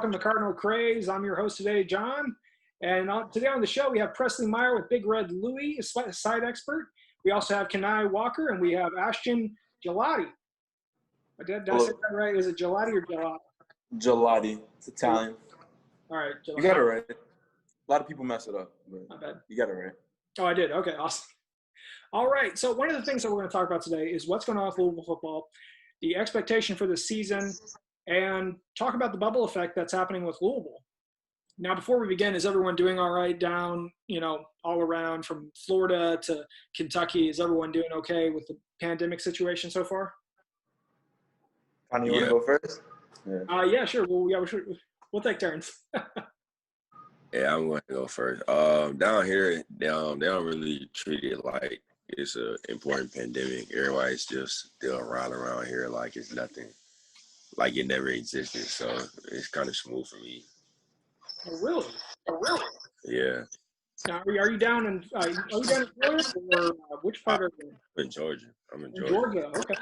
welcome to Cardinal Craze. I'm your host today, John. And today on the show, we have Presley Meyer with Big Red Louie, a side expert. We also have Kani Walker, and we have Ashton Gillotte. Did I say that right? Is it Gillotte or Gillotte? Gillotte. It's Italian. All right. Gillotte. You got it right. A lot of people mess it up, but Not bad. you got it right. Oh, I did. Okay, awesome. All right. So one of the things that we're going to talk about today is what's going on with Louisville football, the expectation for the season, and talk about the bubble effect that's happening with Louisville. Now, before we begin, is everyone doing all right down, all around from Florida to Kentucky? Is everyone doing okay with the pandemic situation so far? Kani, you want to go first? Yeah, sure. Well, we'll take turns. Yeah, I'm going to go first. Down here, they don't really treat it like it's an important pandemic. Everybody's just still around here like it's nothing, like it never existed. So it's kind of smooth for me. Oh, really? Yeah. Now, are you down in Florida, or which part are you in? I'm in Georgia. I'm in Georgia. Okay.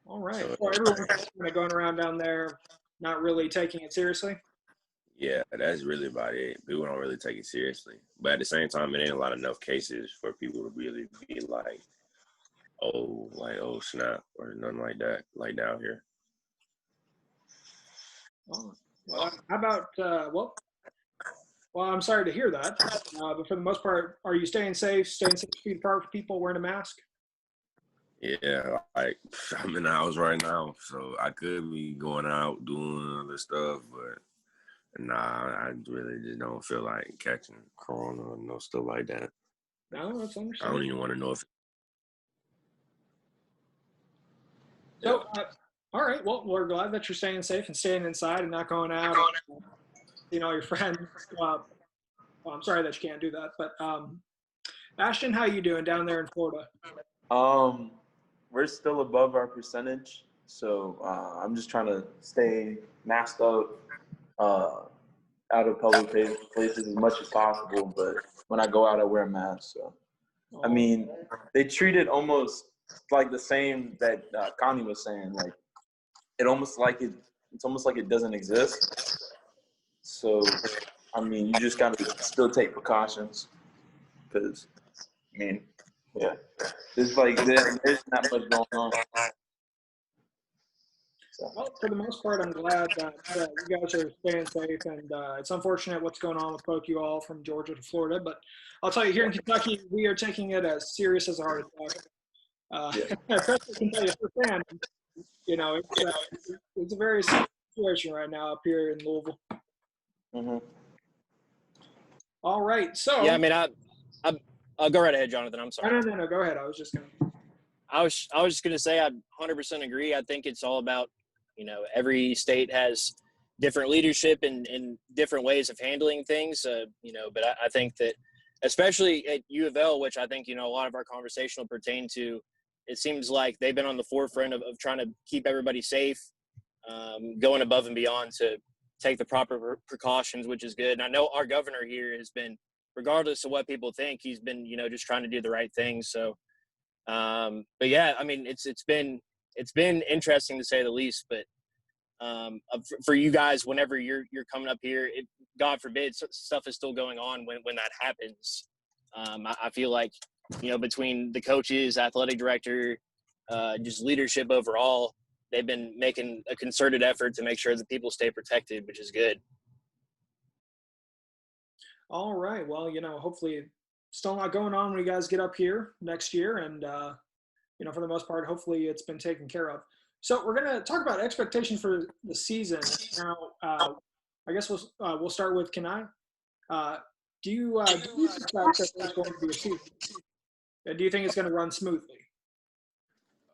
All right. So everyone's kind of going around down there, not really taking it seriously. Yeah, that's really about it. People don't really take it seriously. But at the same time, it ain't a lot enough cases for people to really be like, oh, snap, or nothing like that, like down here. Oh, well, how about, well, I'm sorry to hear that. But for the most part, are you staying 6 feet apart from people wearing a mask? Yeah, like I'm in the house right now, so I could be going out doing other stuff, but nah, I really just don't feel like catching corona or no stuff like that. No, that's understandable. I don't even want to know if. So, all right. Well, we're glad that you're staying safe and staying inside and not going out. Your friends. Well, I'm sorry that you can't do that, but Ashton, how you doing down there in Florida? We're still above our percentage, so I'm just trying to stay masked up, out of public places as much as possible. But when I go out, I wear a mask. So, I mean, they treat it almost like the same that Kani was saying. Like, it's almost like it doesn't exist. So, I mean, you just gotta still take precautions, because, I mean, yeah, there's not much going on. So. Well, for the most part, I'm glad that you guys are staying safe, and it's unfortunate what's going on with both you all from Georgia to Florida. But I'll tell you, here in Kentucky, we are taking it as serious as a heart attack. Presley can tell you firsthand, it's a very serious situation right now up here in Louisville. Mm-hmm. All right, so yeah, I mean, I'll go right ahead, Jonathan. I'm sorry. No. Go ahead. I was just gonna say I 100% agree. I think it's all about, every state has different leadership and different ways of handling things. But I think that especially at U of L, which I think, a lot of our conversation will pertain to, it seems like they've been on the forefront of trying to keep everybody safe, going above and beyond to take the proper precautions, which is good. And I know our governor here has been, regardless of what people think, he's been, just trying to do the right thing. So, but yeah, I mean, it's been interesting to say the least, but, for you guys, whenever you're coming up here, God forbid stuff is still going on when that happens. I feel like, between the coaches, athletic director, just leadership overall, they've been making a concerted effort to make sure that people stay protected, which is good. all right. Well, hopefully still not going on when you guys get up here next year. And, for the most part, hopefully it's been taken care of. So we're going to talk about expectation for the season. Now, I guess we'll start with Kani. Do you suspect that there's going to be a season? Do you think it's going to run smoothly?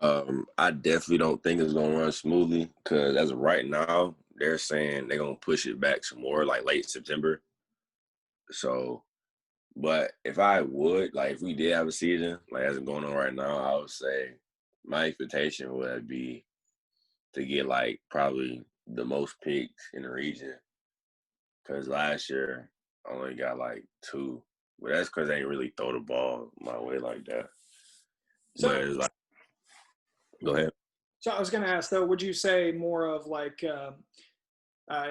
I definitely don't think it's going to run smoothly, because as of right now, they're saying they're going to push it back some more, like late September. So, but if we did have a season, like as it's going on right now, I would say my expectation would be to get like probably the most picks in the region. Because last year I only got like 2, but that's because they ain't really throw the ball my way like that. So, but it's like, go ahead. So I was going to ask though, would you say more of like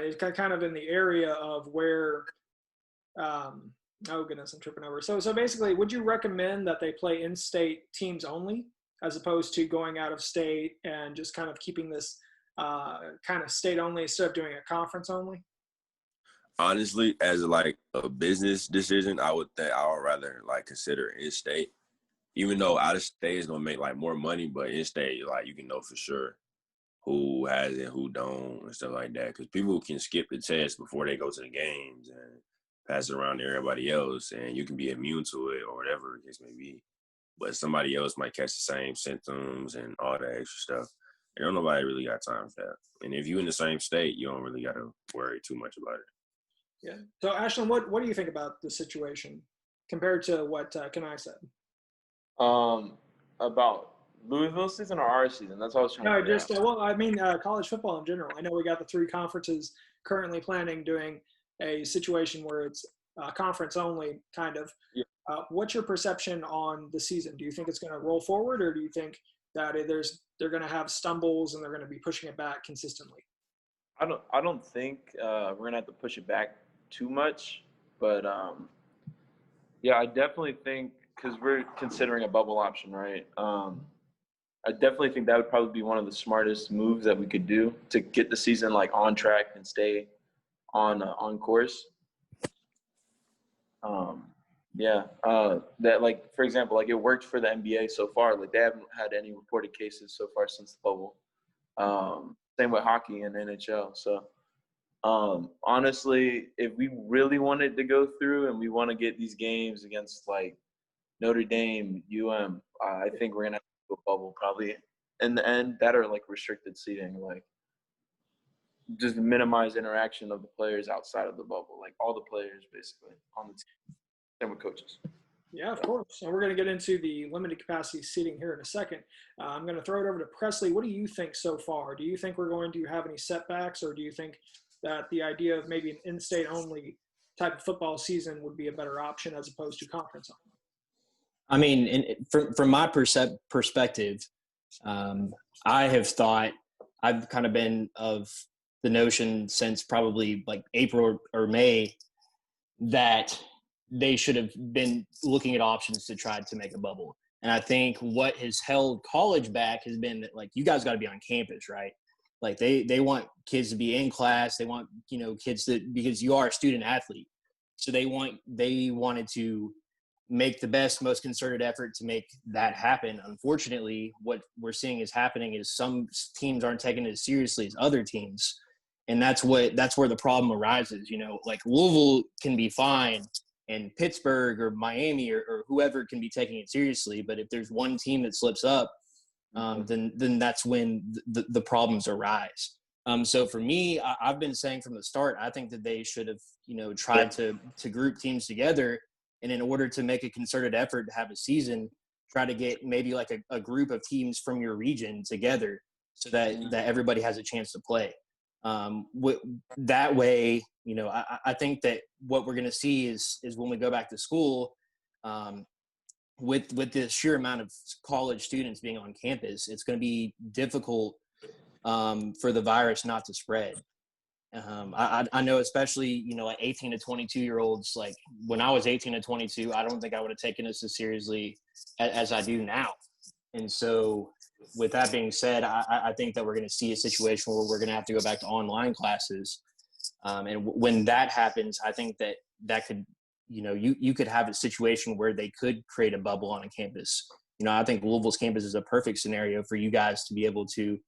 is kind of in the area of where, oh goodness, I'm tripping over. So basically, would you recommend that they play in-state teams only, as opposed to going out of state and just kind of keeping this kind of state only instead of doing a conference only? Honestly, as like a business decision, I would rather like consider in-state, even though out of state is gonna make like more money, but in-state, like you can know for sure who has it, who don't, and stuff like that. Because people can skip the test before they go to the games and pass it around to everybody else, and you can be immune to it or whatever the case may be. But somebody else might catch the same symptoms and all that extra stuff. And don't nobody really got time for that. And if you're in the same state, you don't really got to worry too much about it. Yeah. So Ashton, what do you think about the situation compared to what Kani said? About Louisville season or our season? That's what I was trying to No, figure just well, I mean college football in general. I know we got the 3 conferences currently planning doing a situation where it's conference only, kind of. Yeah. What's your perception on the season? Do you think it's going to roll forward, or do you think that they're going to have stumbles and they're going to be pushing it back consistently? I don't think we're gonna have to push it back too much, but yeah, I definitely think, because we're considering a bubble option, right? I definitely think that would probably be one of the smartest moves that we could do to get the season like on track and stay on course. That, like, for example, like it worked for the NBA so far. Like they haven't had any reported cases so far since the bubble. Same with hockey and NHL. So honestly, if we really wanted to go through and we want to get these games against like Notre Dame, I think we're gonna have to go bubble probably in the end. That are like restricted seating, like just minimize interaction of the players outside of the bubble, like all the players basically on the team. Same with coaches. Yeah, of course. And we're going to get into the limited capacity seating here in a second. I'm going to throw it over to Presley. What do you think so far? Do you think we're going to have any setbacks, or do you think that the idea of maybe an in-state only type of football season would be a better option as opposed to conference only? I mean, from my perspective, I have thought, I've kind of been of the notion since probably like April or May that they should have been looking at options to try to make a bubble. And I think what has held college back has been that, like, you guys got to be on campus, right? Like they want kids to be in class. They want, kids because you are a student athlete. So they wanted to make the best, most concerted effort to make that happen. Unfortunately, what we're seeing is happening is some teams aren't taking it as seriously as other teams. And that's where the problem arises. Like Louisville can be fine, and Pittsburgh or Miami or whoever can be taking it seriously. But if there's one team that slips up, then that's when the problems arise. So for me, I've been saying from the start, I think that they should have, tried to group teams together. And in order to make a concerted effort to have a season, try to get maybe like a group of teams from your region together so that everybody has a chance to play. That way, I think that what we're going to see is when we go back to school, with the sheer amount of college students being on campus, it's going to be difficult for the virus not to spread. I know, especially, like 18 to 22-year-olds, like when I was 18 to 22, I don't think I would have taken this as seriously as I do now. And so with that being said, I think that we're going to see a situation where we're going to have to go back to online classes. And when that happens, I think that could, you could have a situation where they could create a bubble on a campus. I think Louisville's campus is a perfect scenario for you guys to be able to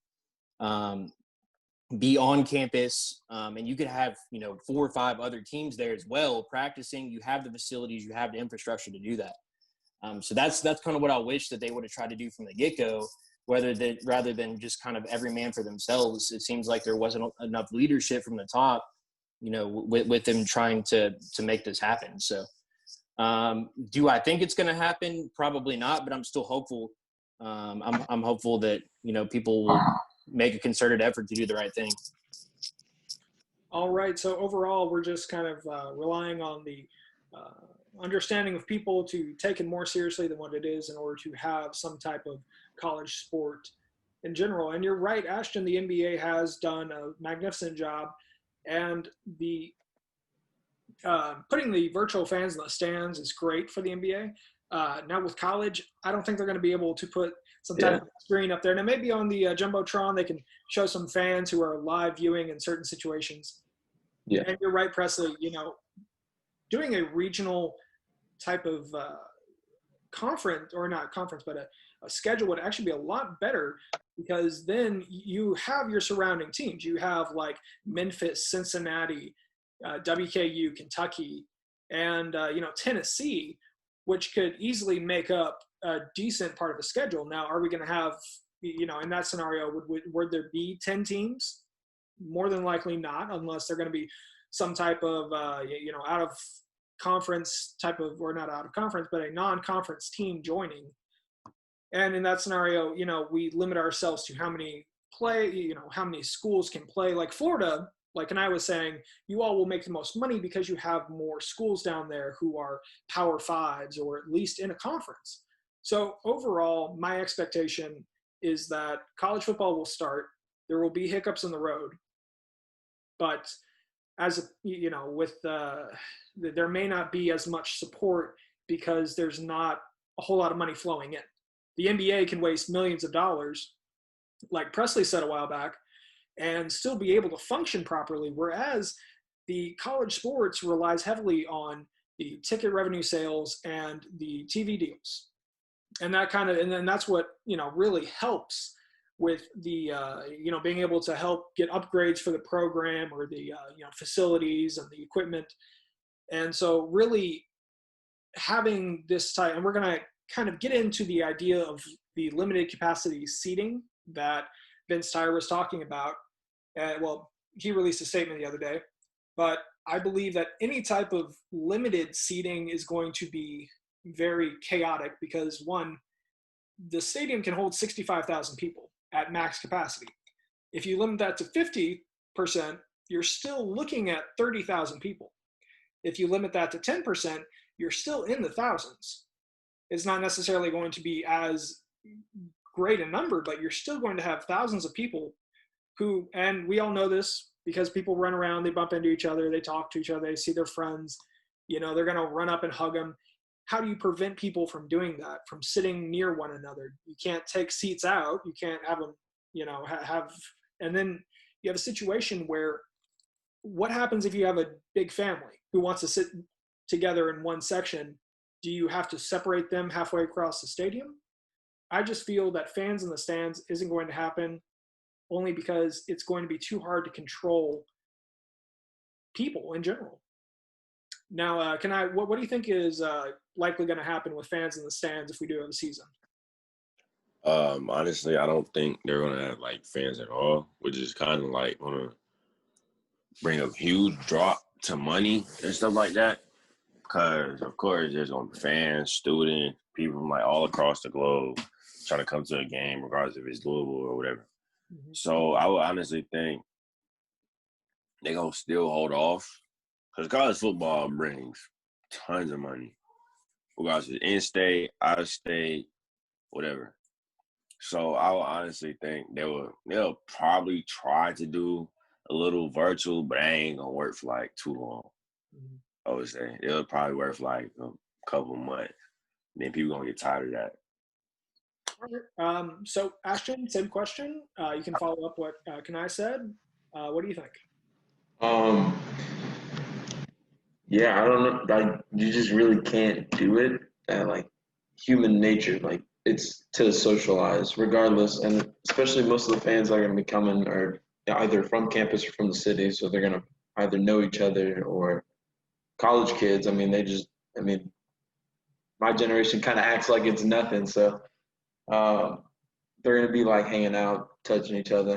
be on campus, and you could have 4 or 5 other teams there as well practicing. You have the facilities, you have the infrastructure to do that. So that's kind of what I wish that they would have tried to do from the get-go, rather than just kind of every man for themselves. It seems like there wasn't enough leadership from the top, with them trying to make this happen. So do I think it's going to happen? Probably not, but I'm still hopeful. I'm hopeful that people will make a concerted effort to do the right thing. All right. So overall, we're just kind of relying on the understanding of people to take it more seriously than what it is in order to have some type of college sport in general. And you're right, Ashton, the NBA has done a magnificent job And the putting the virtual fans in the stands is great for the NBA. Now with college, I don't think they're going to be able to put some type of screen up there. Now maybe on the Jumbotron, they can show some fans who are live viewing in certain situations. Yeah. And you're right, Presley, doing a regional type of conference, or not conference, but a schedule would actually be a lot better, because then you have your surrounding teams. You have like Memphis, Cincinnati, WKU, Kentucky, and Tennessee, which could easily make up a decent part of the schedule. Now, are we going to have, in that scenario, would there be 10 teams? More than likely not, unless they're going to be some type of out of conference type of, or not out of conference, but a non-conference team joining. And in that scenario, we limit ourselves to how many schools can play. Like Florida, like Kani was saying, you all will make the most money because you have more schools down there who are Power Fives, or at least in a conference. So overall, my expectation is that college football will start. There will be hiccups in the road, but there may not be as much support because there's not a whole lot of money flowing in. The NBA can waste millions of dollars, like Presley said a while back, and still be able to function properly, whereas the college sports relies heavily on the ticket revenue sales and the TV deals. And then that's what, really helps with the, being able to help get upgrades for the program, or the, facilities and the equipment. And so really having this type, and we're going to kind of get into the idea of the limited capacity seating that Vince Tyra was talking about. He released a statement the other day, but I believe that any type of limited seating is going to be very chaotic, because one, the stadium can hold 65,000 people at max capacity. If you limit that to 50%, you're still looking at 30,000 people. If you limit that to 10%, you're still in the thousands. It's not necessarily going to be as great a number, but you're still going to have thousands of people who, and we all know this because people run around, they bump into each other, they talk to each other, they see their friends, they're going to run up and hug them. How do you prevent people from doing that, from sitting near one another? You can't take seats out. You can't have them, and then you have a situation where, what happens if you have a big family who wants to sit together in one section? Do you have to separate them halfway across the stadium? I just feel that fans in the stands isn't going to happen, only because it's going to be too hard to control people in general. Now, what do you think is likely going to happen with fans in the stands if we do have a season? Honestly, I don't think they're going to have fans at all, which is kind of going to bring a huge drop to money and stuff like that. Because, of course, there's going to be fans, students, people from all across the globe trying to come to a game, regardless if it's Louisville or whatever. Mm-hmm. So I would honestly think they're going to still hold off, because college football brings tons of money, regardless if it's in-state, out-of-state, whatever. So I would honestly think they'll probably try to do a little virtual, but that ain't going to work for too long. Mm-hmm. I would say it'll probably work for a couple months. Then people gonna get tired of that. All right. So Ashton, same question. You can follow up what Kani said. What do you think? Yeah, I don't know. You just really can't do it. Human nature, it's to socialize, regardless, and especially most of the fans that are gonna be coming are either from campus or from the city, so they're gonna either know each other, or college kids, my generation kind of acts like it's nothing. So they're going to be hanging out, touching each other,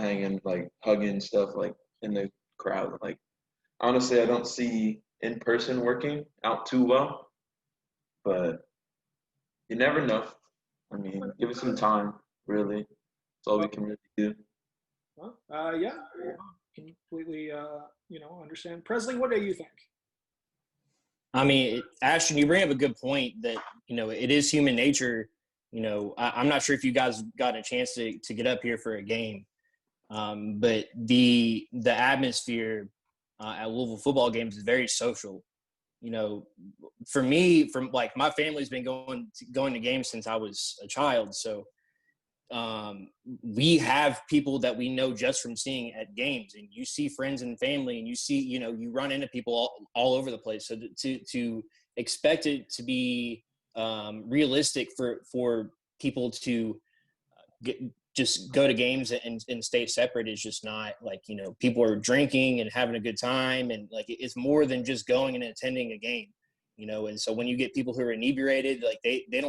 hugging stuff, in the crowd. Honestly, I don't see in person working out too well, but you never know. Give it some time, really. That's all we can really do. Well, yeah, completely, understand. Presley, what do you think? Ashton, you bring up a good point that, it is human nature. I'm not sure if you guys got a chance to get up here for a game, but the atmosphere at Louisville football games is very social. You know, for me, from like my family's been going to games since I was a child. So we have people that we know just from seeing at games, and you see friends and family, and you see, you know, you run into people all over the place. So to expect it to be realistic for people to just go to games and stay separate is just not, like, you know, people are drinking and having a good time, and like it's more than just going and attending a game, you know. And so when you get people who are inebriated, like they're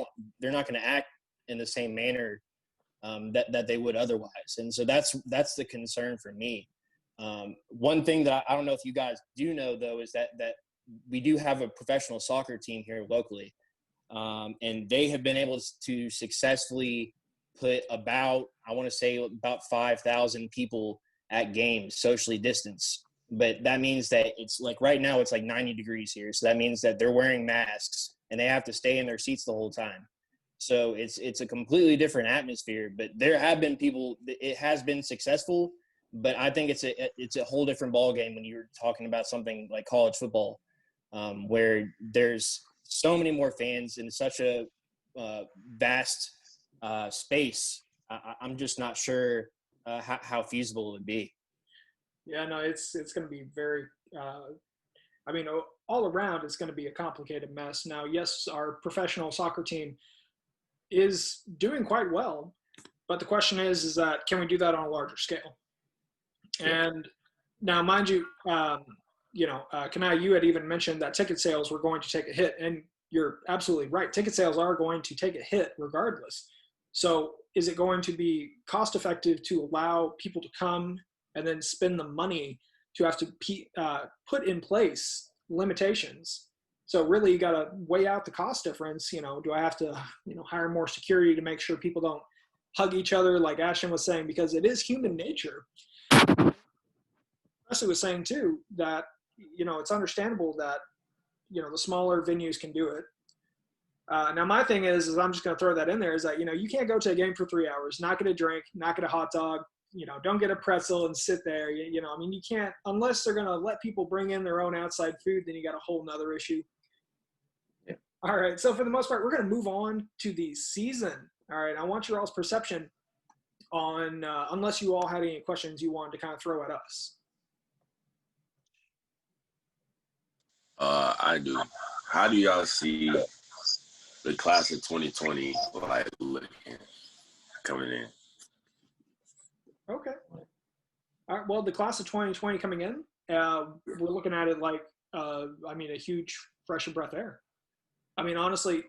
not going to act in the same manner that they would otherwise. And so that's the concern for me. One thing that I don't know if you guys do know, though, is that we do have a professional soccer team here locally, and they have been able to successfully put about 5,000 people at games, socially distanced. But that means that it's like right now it's like 90 degrees here. So that means that they're wearing masks and they have to stay in their seats the whole time. So it's a completely different atmosphere. But there have been people, it has been successful, but I think it's a whole different ballgame when you're talking about something like college football, where there's so many more fans in such a vast space. I'm just not sure how feasible it would be. Yeah, no, it's going to be very. I mean, all around, it's going to be a complicated mess. Now, yes, our professional soccer team is doing quite well, but the question is that can we do that on a larger scale? And now, mind you, Kani, you had even mentioned that ticket sales were going to take a hit, and you're absolutely right. Ticket sales are going to take a hit regardless. So is it going to be cost effective to allow people to come and then spend the money to have to put in place limitations? So really you got to weigh out the cost difference. You know, do I have to, hire more security to make sure people don't hug each other, like Ashton was saying, because it is human nature. Presley was saying too that, it's understandable that, the smaller venues can do it. Now my thing is I'm just going to throw that in there, is that, you can't go to a game for 3 hours, not get a drink, not get a hot dog, don't get a pretzel and sit there. You can't, unless they're going to let people bring in their own outside food, then you got a whole nother issue. Yeah. All right. So for the most part, we're going to move on to the season. All right. I want your all's perception on, unless you all had any questions you wanted to kind of throw at us. I do. How do y'all see the class of 2020 like looking coming in? Okay. All right. Well, the class of 2020 coming in, we're looking at it like, a huge fresh breath of air. I mean, honestly,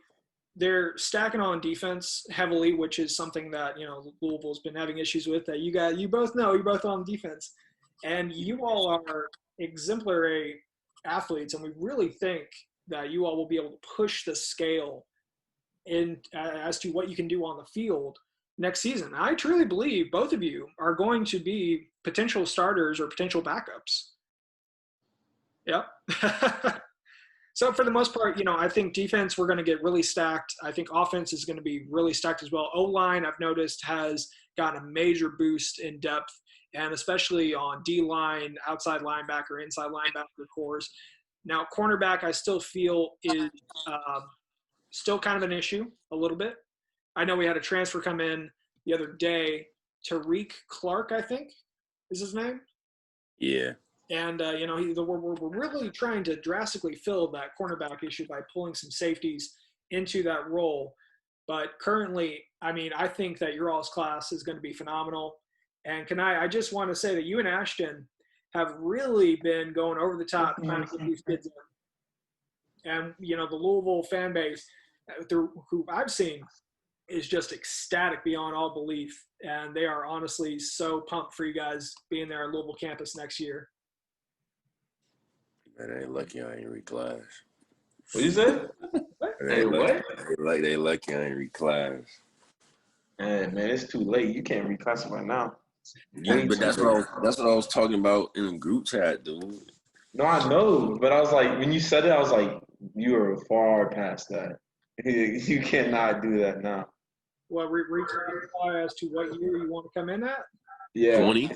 they're stacking on defense heavily, which is something that, Louisville's been having issues with, that you both know, you're both on defense, and you all are exemplary athletes. And we really think that you all will be able to push the scale in as to what you can do on the field next season. I truly believe both of you are going to be potential starters or potential backups. Yep. So for the most part, I think defense, we're going to get really stacked. I think offense is going to be really stacked as well. O-line, I've noticed, has gotten a major boost in depth, and especially on D-line, outside linebacker, inside linebacker cores. Now, cornerback, I still feel is still kind of an issue a little bit. I know we had a transfer come in the other day, Tariq Clark, I think is his name. Yeah. And, we're really trying to drastically fill that cornerback issue by pulling some safeties into that role. But currently, I think that your all's class is going to be phenomenal. And I just want to say that you and Ashton have really been going over the top trying to get these kids in. And, the Louisville fan base, who I've seen, is just ecstatic beyond all belief. And they are honestly so pumped for you guys being there at Louisville campus next year. Man, they lucky I ain't reclass. What you say? They lucky I ain't reclass. Man, it's too late. You can't reclassify now. Yeah, but that's what I was talking about in the group chat, dude. No, I know, but I was like, when you said it, I was like, you are far past that. You cannot do that now. Well, reclassify as to what year you want to come in at? Yeah. 20.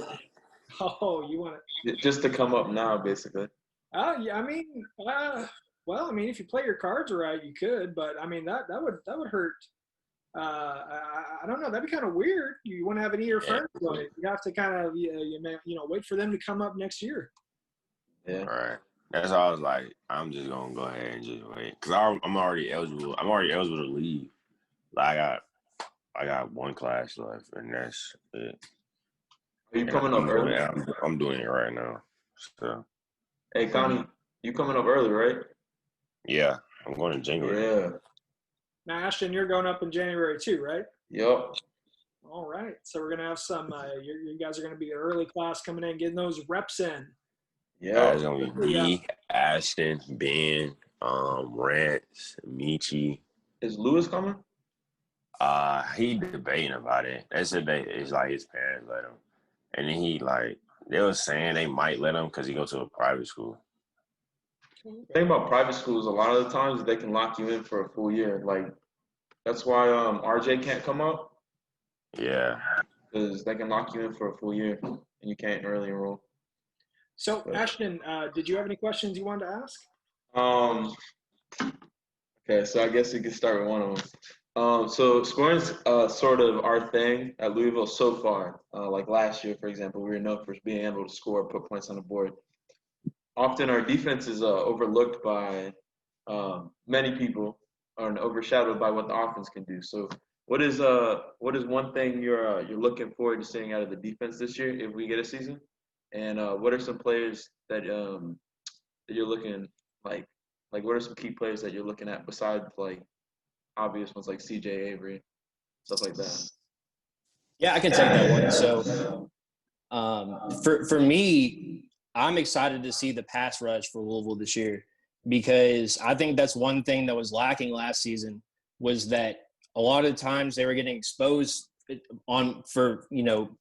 Oh, you want to? Just to come up now, basically. Yeah. I mean, well, I mean, if you play your cards right, you could, but I mean that would hurt. I don't know. That'd be kind of weird. You want to have an ear Yeah. first on it. You have to kind of wait for them to come up next year. Yeah. All right. That's why I was like, I'm just gonna go ahead and just wait because I'm already eligible. I'm already eligible to leave. Like I got one class left, and that's it. Are you coming up early? I'm doing it right now. So. Hey, Kani, you coming up early, right? Yeah, I'm going in January. Yeah. Now, Ashton, you're going up in January too, right? Yep. All right. So we're gonna have some. You guys are gonna be the early class coming in, getting those reps in. Yeah. It's gonna be me, Ashton, Ben, Rance, Michi. Is Lewis coming? He debating about it. They said it's like his parents let him, and then they were saying they might let him because he go to a private school. The thing about private schools, a lot of the times they can lock you in for a full year. Like that's why RJ can't come up. Yeah. Because they can lock you in for a full year and you can't early enroll. So, Ashton, did you have any questions you wanted to ask? Okay, so I guess we can start with one of them. So scoring's sort of our thing at Louisville so far. Like last year, for example, we were known for being able to score, put points on the board. Often our defense is overlooked by many people and overshadowed by what the offense can do. So what is one thing you're looking forward to seeing out of the defense this year if we get a season? And what are some players that you're looking like what are some key players that you're looking at besides like obvious ones like CJ Avery, stuff like that? Yeah, I can take that one. So for me, I'm excited to see the pass rush for Louisville this year because I think that's one thing that was lacking last season was that a lot of times they were getting exposed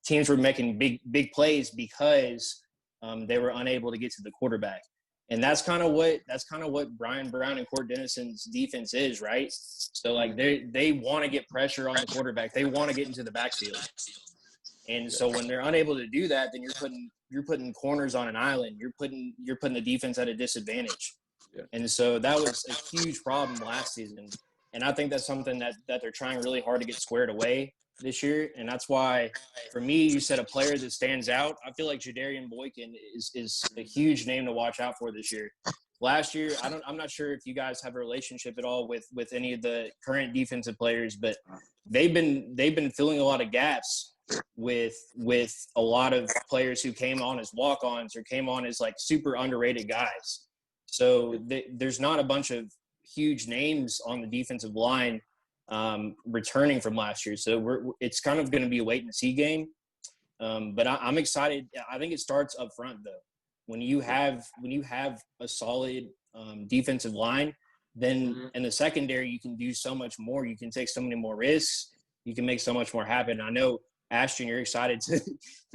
teams were making big plays because they were unable to get to the quarterback. And that's kind of what Brian Brown and Court Dennison's defense is, right? So like they want to get pressure on the quarterback. They want to get into the backfield. And so when they're unable to do that, then you're putting corners on an island. You're putting the defense at a disadvantage. Yeah. And so that was a huge problem last season. And I think that's something that they're trying really hard to get squared away this year. And that's why, for me, you said a player that stands out. I feel like Jadarian Boykin is a huge name to watch out for this year. Last year, I'm not sure if you guys have a relationship at all with any of the current defensive players, but they've been filling a lot of gaps with a lot of players who came on as walk-ons or came on as like super underrated guys. So there's not a bunch of huge names on the defensive line returning from last year. So it's kind of going to be a wait and see game. But I'm excited. I think it starts up front though. When you have a solid defensive line, then in the secondary you can do so much more. You can take so many more risks. You can make so much more happen. I know Ashton, you're excited to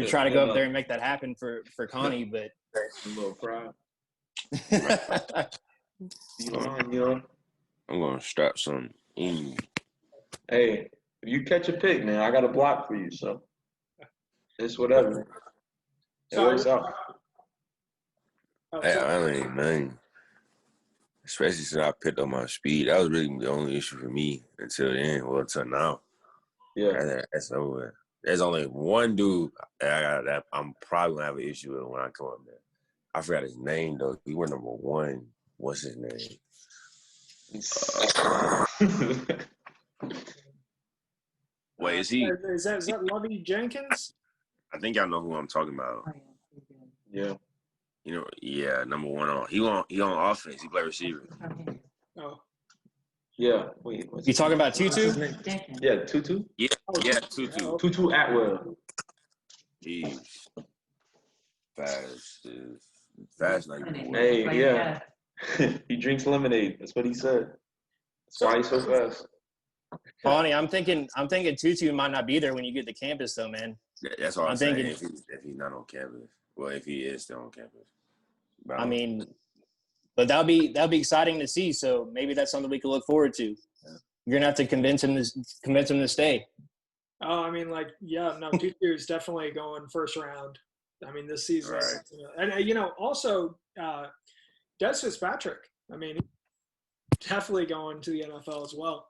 try to go up there and make that happen for Kani, but I'm a little proud. I'm gonna strap some in. Hey, if you catch a pick, man, I got a block for you. So it's whatever. It works out. Hey, I ain't nothing. Especially since I picked up my speed. That was really the only issue for me until then. Well, until now. Yeah. That's over. There's only one dude that I'm probably gonna have an issue with when I come up there. I forgot his name though. He were number one. What's his name? Wait, is he? Is that Lovey Jenkins? I think y'all know who I'm talking about. Yeah. You know, yeah, number one on. He on offense. He play receiver. Oh. Yeah. Wait. You talking about Tutu? Yeah, Tutu. Yeah, Tutu. Tutu Atwell. He's fast like Hey, yeah. He drinks lemonade. That's what he said. That's why he's so fast. Bonnie, I'm thinking Tutu might not be there when you get to campus though, man. That's all I'm thinking. If he's not on campus. Well, if he is still on campus. But I mean, but that'll be exciting to see. So maybe that's something we can look forward to. Yeah. You're gonna have to convince him to stay. Oh, I mean, Tutu is definitely going first round. I mean, this season, Right. and also Des Fitzpatrick. I mean, definitely going to the NFL as well.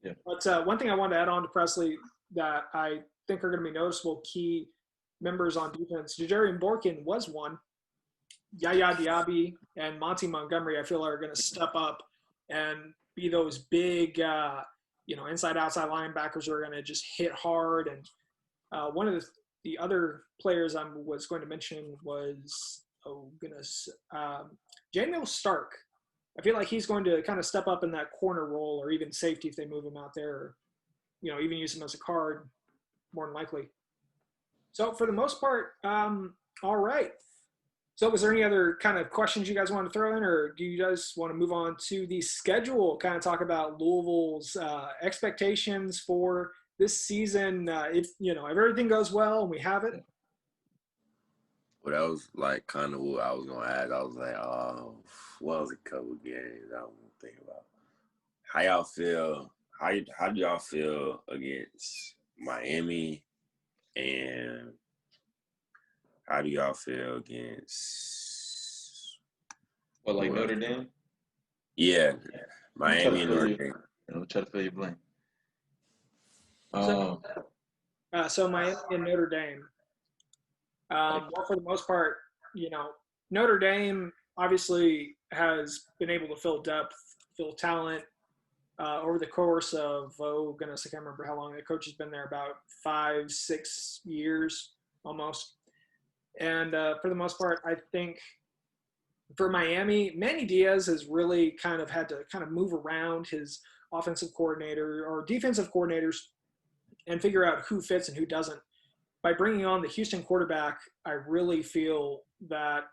Yeah. But one thing I wanted to add on to Presley that I think are going to be noticeable key members on defense. Jajarian Borkin was one. Yaya Diaby and Monty Montgomery, I feel, are going to step up and be those big, inside-outside linebackers who are going to just hit hard. And one of the other players I was going to mention was, Jamil Stark. I feel like he's going to kind of step up in that corner role, or even safety if they move him out there, or, even use him as a guard, more than likely. So for the most part, all right. So was there any other kind of questions you guys want to throw in, or do you guys want to move on to the schedule, kind of talk about Louisville's expectations for this season? If everything goes well and we have it. Well, that was like kind of what I was gonna ask. I was like, what was a couple games I was gonna think about? How y'all feel? How do y'all feel against Miami, and how do y'all feel against Notre Dame? Yeah, Miami and Notre Dame. I'm trying to fill your blank. So Miami and Notre Dame. Well, for the most part, Notre Dame obviously has been able to fill depth, fill talent over the course of, I can't remember how long the coach has been there, about 5-6 years almost. And for the most part, I think for Miami, Manny Diaz has really kind of had to kind of move around his offensive coordinator or defensive coordinators and figure out who fits and who doesn't. By bringing on the Houston quarterback, I really feel that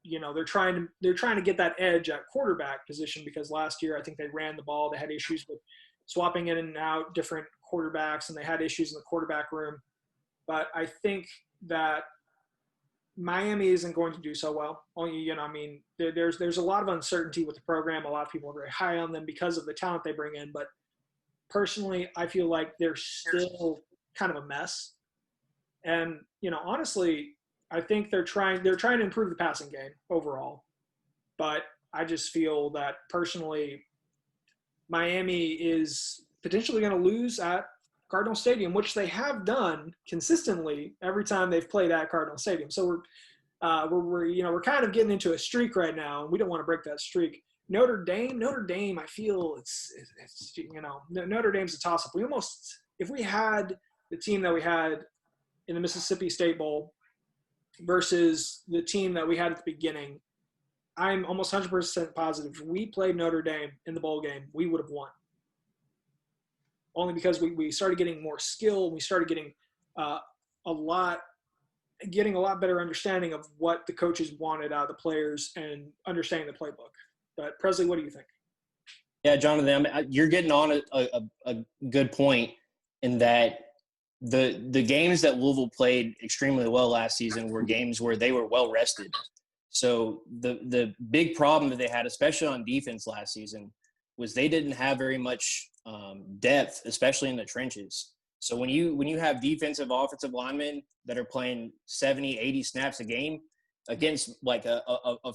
they're trying to get that edge at quarterback position, because last year I think they ran the ball. They had issues with swapping in and out different quarterbacks, and they had issues in the quarterback room. But I think that Miami isn't going to do so well. There's a lot of uncertainty with the program. A lot of people are very high on them because of the talent they bring in. But personally, I feel like they're still kind of a mess. And, honestly, I think they're trying to improve the passing game overall. But I just feel that personally, Miami is potentially going to lose at Cardinal Stadium, which they have done consistently every time they've played at Cardinal Stadium. So we're kind of getting into a streak right now, and we don't want to break that streak. Notre Dame, I feel it's Notre Dame's a toss-up. If we had the team that we had in the Mississippi State Bowl versus the team that we had at the beginning, I'm almost 100% positive if we played Notre Dame in the bowl game, we would have won. Only because we started getting more skill. We started getting a lot better understanding of what the coaches wanted out of the players and understanding the playbook. But Presley, what do you think? Yeah, Jonathan, you're getting on a good point in that the games that Louisville played extremely well last season were games where they were well rested. So the big problem that they had, especially on defense last season, was they didn't have very much depth, especially in the trenches. So when you have defensive, offensive linemen that are playing 70, 80 snaps a game against like a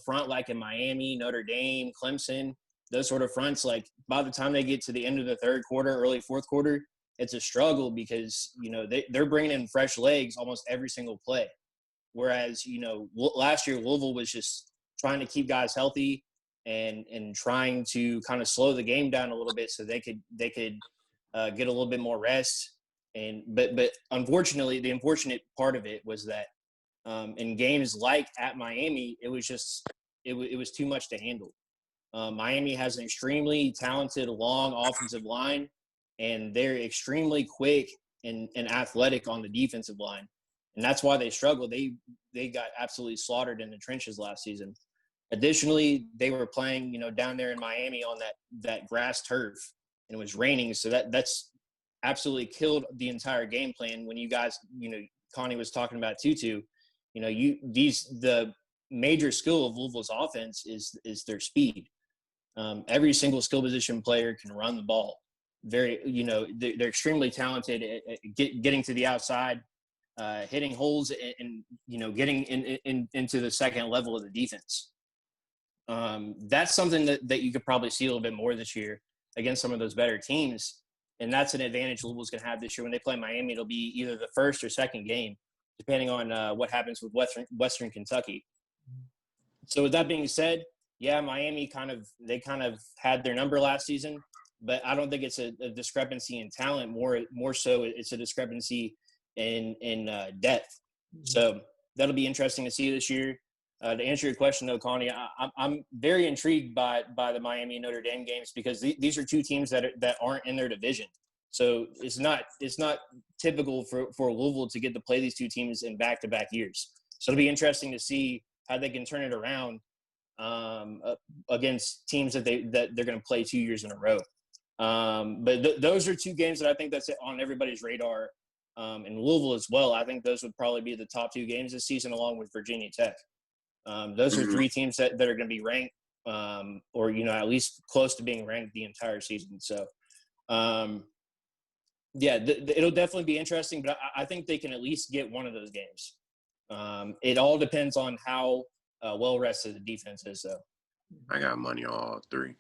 front like in Miami, Notre Dame, Clemson, those sort of fronts, like by the time they get to the end of the third quarter, early fourth quarter, it's a struggle because, they're bringing in fresh legs almost every single play. Whereas, last year Louisville was just trying to keep guys healthy and trying to kind of slow the game down a little bit so they could get a little bit more rest. But unfortunately, the unfortunate part of it was that in games like at Miami, it was just it was too much to handle. Miami has an extremely talented long offensive line, and they're extremely quick and athletic on the defensive line. And that's why they struggled. They got absolutely slaughtered in the trenches last season. Additionally, they were playing, down there in Miami on that grass turf, and it was raining. So that's absolutely killed the entire game plan. When you guys, Kani was talking about Tutu, the major skill of Louisville's offense is their speed. Every single skill position player can run the ball. They're extremely talented at getting to the outside. hitting holes and getting into the second level of the defense. That's something that you could probably see a little bit more this year against some of those better teams. And that's an advantage Louisville's going to have this year. When they play Miami, it'll be either the first or second game, depending on what happens with Western Kentucky. So with that being said, yeah, Miami kind of had their number last season, but I don't think it's a discrepancy in talent. More so, it's a discrepancy in depth. So that'll be interesting to see this year. To answer your question, though, Kani, I'm very intrigued by the Miami and Notre Dame games because these are two teams that aren't in their division. So it's not typical for Louisville to get to play these two teams in back-to-back years. So it'll be interesting to see how they can turn it around against teams that they're going to play 2 years in a row. But those are two games that I think that's on everybody's radar. In Louisville as well, I think those would probably be the top two games this season, along with Virginia Tech. Those are three teams that are going to be ranked, or at least close to being ranked the entire season. So, it'll definitely be interesting. But I think they can at least get one of those games. It all depends on how well rested the defense is, though. I got money on all three.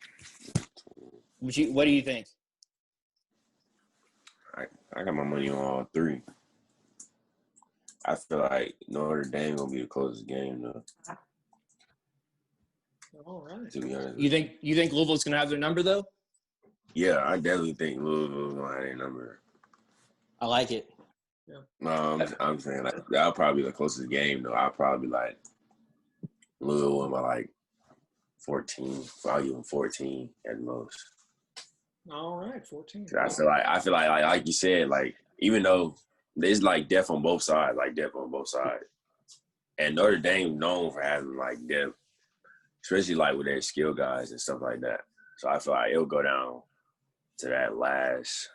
What do you think? I got my money on all three. I feel like Notre Dame gonna be the closest game, though. All right. To be honest, You think Louisville's gonna have their number though? yeah, I definitely think Louisville's gonna have their number. I like it. Yeah. No, I'm saying like that'll probably be the closest game, though. I'll probably like Louisville by like 14, probably even 14 at most. All right, 14. I feel like you said, like even though there's like depth on both sides, and Notre Dame known for having like depth, especially like with their skill guys and stuff like that. So I feel like it'll go down to that last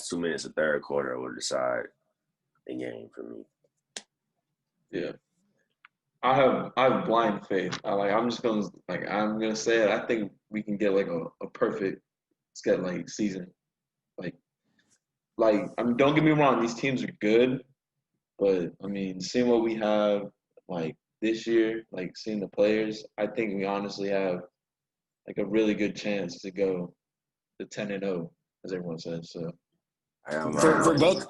2 minutes of third quarter will decide the game for me. Yeah. I have blind faith. I'm gonna say it. I think we can get like a perfect season. I mean, don't get me wrong, these teams are good, but I mean, seeing what we have like this year, like seeing the players, I think we honestly have like a really good chance to go to 10-0, as everyone says. So For both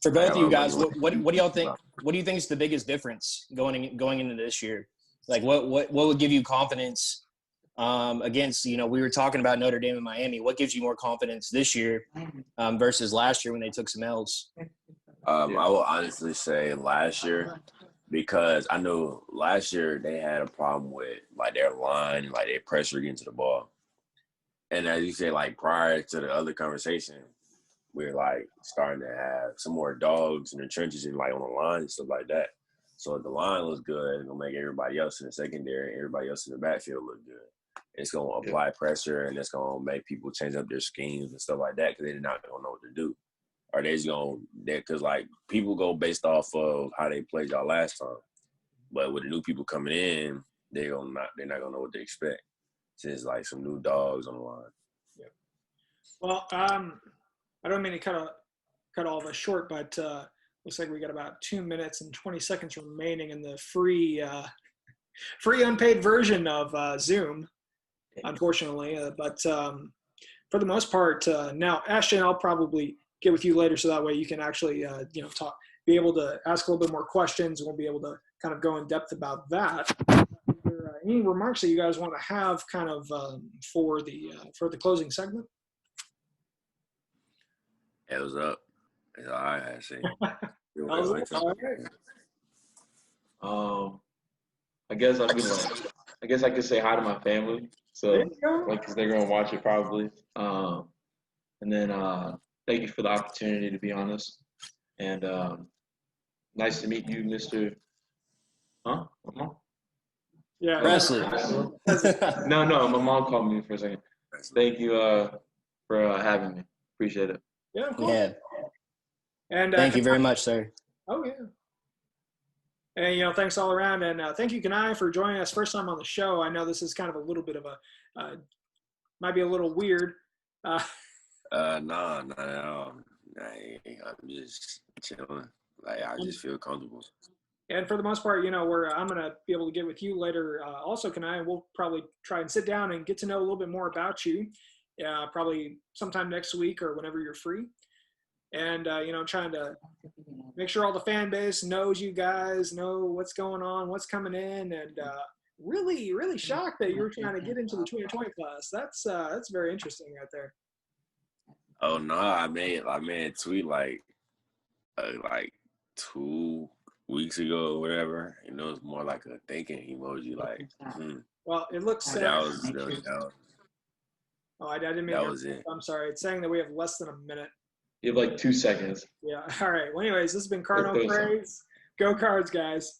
of you guys, what do y'all think? What do you think is the biggest difference going into this year? Like what would give you confidence against, we were talking about Notre Dame and Miami. What gives you more confidence this year versus last year when they took some L's? I will honestly say last year, because I know last year they had a problem with like their line, like their pressure getting to the ball. And as you say, like prior to the other conversation, we're like starting to have some more dogs in the trenches and like on the line and stuff like that. So if the line looks good, it's gonna make everybody else in the secondary, everybody else in the backfield look good. It's gonna apply pressure, and it's gonna make people change up their schemes and stuff like that because they're not gonna know what to do, or because like people go based off of how they played y'all last time, but with the new people coming in, they're not gonna know what to expect. Since like some new dogs on the line. Yeah. Well, I don't mean to cut all of us short, but looks like we got about 2 minutes and 20 seconds remaining in the free unpaid version of Zoom, unfortunately. But for the most part, now Ashton, I'll probably get with you later, so that way you can actually be able to ask a little bit more questions, and we'll be able to kind of go in depth about that. Any remarks that you guys want to have kind of for the closing segment? It was up. That's all I had to say. I guess I could say hi to my family. So because they're gonna watch it probably. And then thank you for the opportunity to be honest. And nice to meet you, Mr. Huh? Mom? Yeah. Presley. No, my mom called me for a second. Thank you for having me. Appreciate it. Yeah, of course. Yeah. And thank you very much, sir. Oh yeah. And thanks all around, and thank you, Kani, for joining us first time on the show. I know this is kind of a little bit of a might be a little weird. Nah, not at all. I'm just chilling. Like I just feel comfortable. And for the most part, where I'm going to be able to get with you later, also, Kani, and we'll probably try and sit down and get to know a little bit more about you, probably sometime next week or whenever you're free. And, trying to make sure all the fan base knows you guys, know what's going on, what's coming in, and really, really shocked that you're trying to get into the 2020 class. That's very interesting right there. Oh no, I made a tweet like 2 weeks ago or whatever. It's more like a thinking emoji. Like, Well, it looks. that was. Oh, I didn't mean that to. was it. I'm sorry. It's saying that we have less than a minute. You have like 2 seconds. Yeah. All right. Well, anyways, this has been Cardinal Praise. Go Cards, guys.